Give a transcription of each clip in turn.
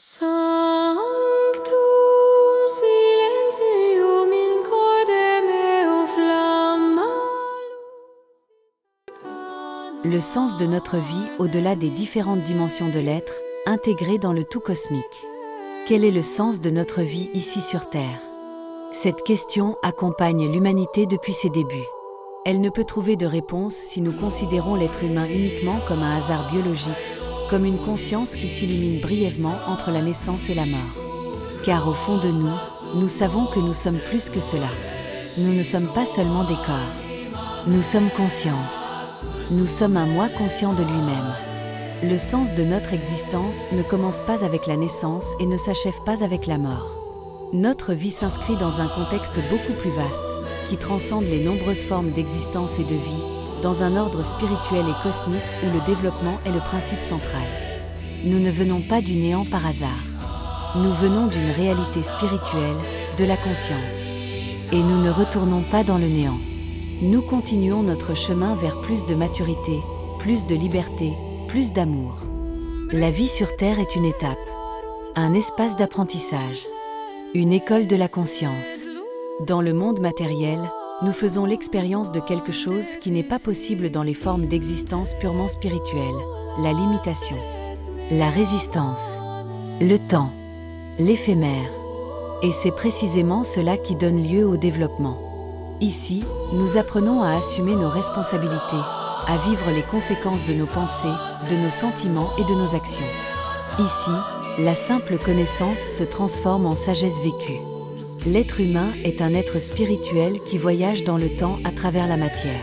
Sanctum silentium in corde meo flamma. Le sens de notre vie au-delà des différentes dimensions de l'être, intégré dans le tout cosmique. Quel est le sens de notre vie ici sur Terre? Cette question accompagne l'humanité depuis ses débuts. Elle ne peut trouver de réponse si nous considérons l'être humain uniquement comme un hasard biologique, comme une conscience qui s'illumine brièvement entre la naissance et la mort. Car au fond de nous, nous savons que nous sommes plus que cela. Nous ne sommes pas seulement des corps. Nous sommes conscience. Nous sommes un moi conscient de lui-même. Le sens de notre existence ne commence pas avec la naissance et ne s'achève pas avec la mort. Notre vie s'inscrit dans un contexte beaucoup plus vaste, qui transcende les nombreuses formes d'existence et de vie, dans un ordre spirituel et cosmique où le développement est le principe central. Nous ne venons pas du néant par hasard. Nous venons d'une réalité spirituelle, de la conscience. Et nous ne retournons pas dans le néant. Nous continuons notre chemin vers plus de maturité, plus de liberté, plus d'amour. La vie sur Terre est une étape, un espace d'apprentissage, une école de la conscience. Dans le monde matériel, nous faisons l'expérience de quelque chose qui n'est pas possible dans les formes d'existence purement spirituelle, la limitation, la résistance, le temps, l'éphémère. Et c'est précisément cela qui donne lieu au développement. Ici, nous apprenons à assumer nos responsabilités, à vivre les conséquences de nos pensées, de nos sentiments et de nos actions. Ici, la simple connaissance se transforme en sagesse vécue. L'être humain est un être spirituel qui voyage dans le temps à travers la matière.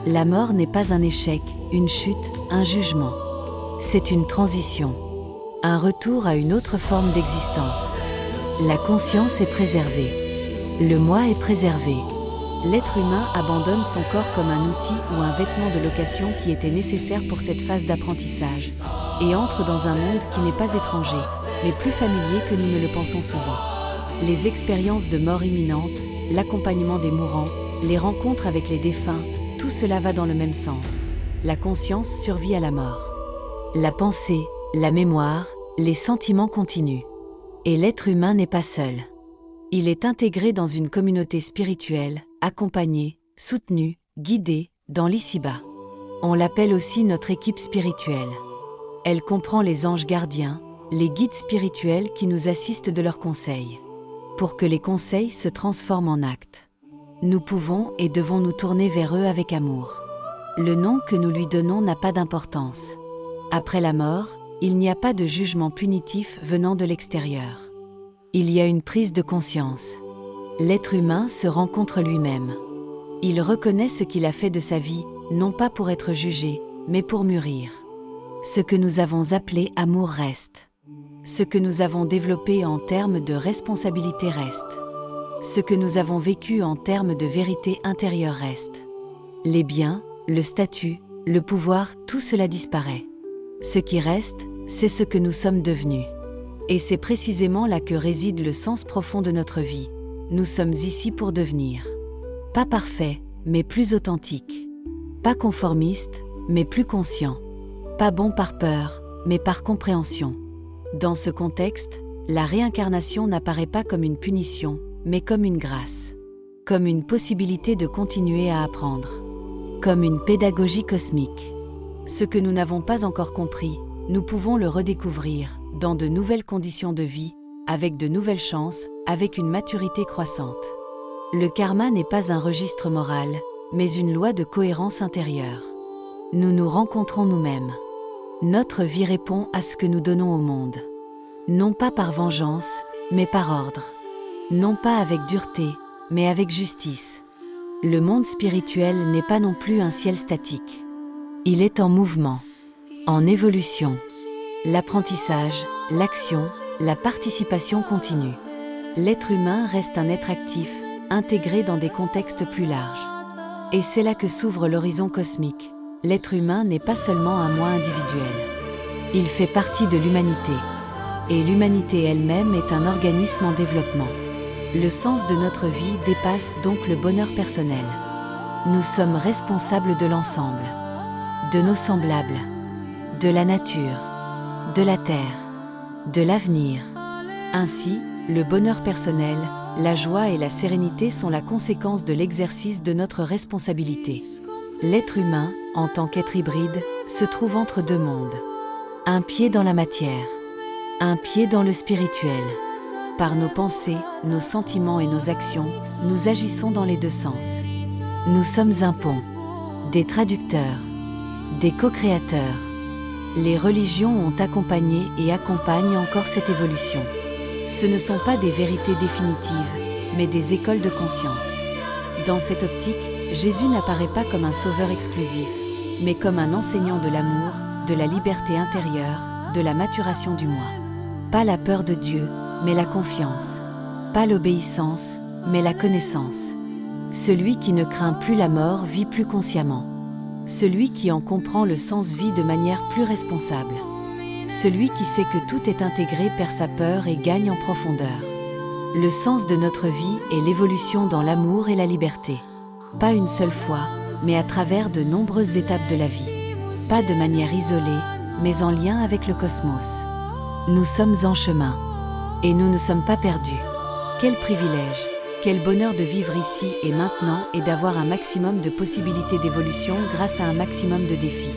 La mort n'est pas un échec, une chute, un jugement. C'est une transition, un retour à une autre forme d'existence. La conscience est préservée. Le moi est préservé. L'être humain abandonne son corps comme un outil ou un vêtement de location qui était nécessaire pour cette phase d'apprentissage et entre dans un monde qui n'est pas étranger, mais plus familier que nous ne le pensons souvent. Les expériences de mort imminente, l'accompagnement des mourants, les rencontres avec les défunts, tout cela va dans le même sens. La conscience survit à la mort. La pensée, la mémoire, les sentiments continuent. Et l'être humain n'est pas seul. Il est intégré dans une communauté spirituelle, accompagné, soutenu, guidé, dans l'ici-bas. On l'appelle aussi notre équipe spirituelle. Elle comprend les anges gardiens, les guides spirituels qui nous assistent de leurs conseils. Pour que les conseils se transforment en actes. Nous pouvons et devons nous tourner vers eux avec amour. Le nom que nous lui donnons n'a pas d'importance. Après la mort, il n'y a pas de jugement punitif venant de l'extérieur. Il y a une prise de conscience. L'être humain se rencontre lui-même. Il reconnaît ce qu'il a fait de sa vie, non pas pour être jugé, mais pour mûrir. Ce que nous avons appelé amour reste. Ce que nous avons développé en termes de responsabilité reste. Ce que nous avons vécu en termes de vérité intérieure reste. Les biens, le statut, le pouvoir, tout cela disparaît. Ce qui reste, c'est ce que nous sommes devenus. Et c'est précisément là que réside le sens profond de notre vie. Nous sommes ici pour devenir. Pas parfait, mais plus authentique. Pas conformiste, mais plus conscient. Pas bon par peur, mais par compréhension. Dans ce contexte, la réincarnation n'apparaît pas comme une punition, mais comme une grâce. Comme une possibilité de continuer à apprendre. Comme une pédagogie cosmique. Ce que nous n'avons pas encore compris, nous pouvons le redécouvrir, dans de nouvelles conditions de vie, avec de nouvelles chances, avec une maturité croissante. Le karma n'est pas un registre moral, mais une loi de cohérence intérieure. Nous nous rencontrons nous-mêmes. Notre vie répond à ce que nous donnons au monde. Non pas par vengeance, mais par ordre. Non pas avec dureté, mais avec justice. Le monde spirituel n'est pas non plus un ciel statique. Il est en mouvement, en évolution. L'apprentissage, l'action, la participation continue. L'être humain reste un être actif, intégré dans des contextes plus larges. Et c'est là que s'ouvre l'horizon cosmique. L'être humain n'est pas seulement un moi individuel. Il fait partie de l'humanité. Et l'humanité elle-même est un organisme en développement. Le sens de notre vie dépasse donc le bonheur personnel. Nous sommes responsables de l'ensemble, de nos semblables, de la nature, de la terre. de l'avenir. Ainsi, le bonheur personnel, la joie et la sérénité sont la conséquence de l'exercice de notre responsabilité. L'être humain, en tant qu'être hybride, se trouve entre deux mondes. Un pied dans la matière, un pied dans le spirituel. Par nos pensées, nos sentiments et nos actions, nous agissons dans les deux sens. Nous sommes un pont, des traducteurs, des co-créateurs. Les religions ont accompagné et accompagnent encore cette évolution. Ce ne sont pas des vérités définitives, mais des écoles de conscience. Dans cette optique, Jésus n'apparaît pas comme un sauveur exclusif, mais comme un enseignant de l'amour, de la liberté intérieure, de la maturation du moi. Pas la peur de Dieu, mais la confiance. Pas l'obéissance, mais la connaissance. Celui qui ne craint plus la mort vit plus consciemment. Celui qui en comprend le sens vit de manière plus responsable. Celui qui sait que tout est intégré perd sa peur et gagne en profondeur. Le sens de notre vie est l'évolution dans l'amour et la liberté. Pas une seule fois, mais à travers de nombreuses étapes de la vie. Pas de manière isolée, mais en lien avec le cosmos. Nous sommes en chemin. Et nous ne sommes pas perdus. Quel privilège, quel bonheur de vivre ici et maintenant et d'avoir un maximum de possibilités d'évolution grâce à un maximum de défis.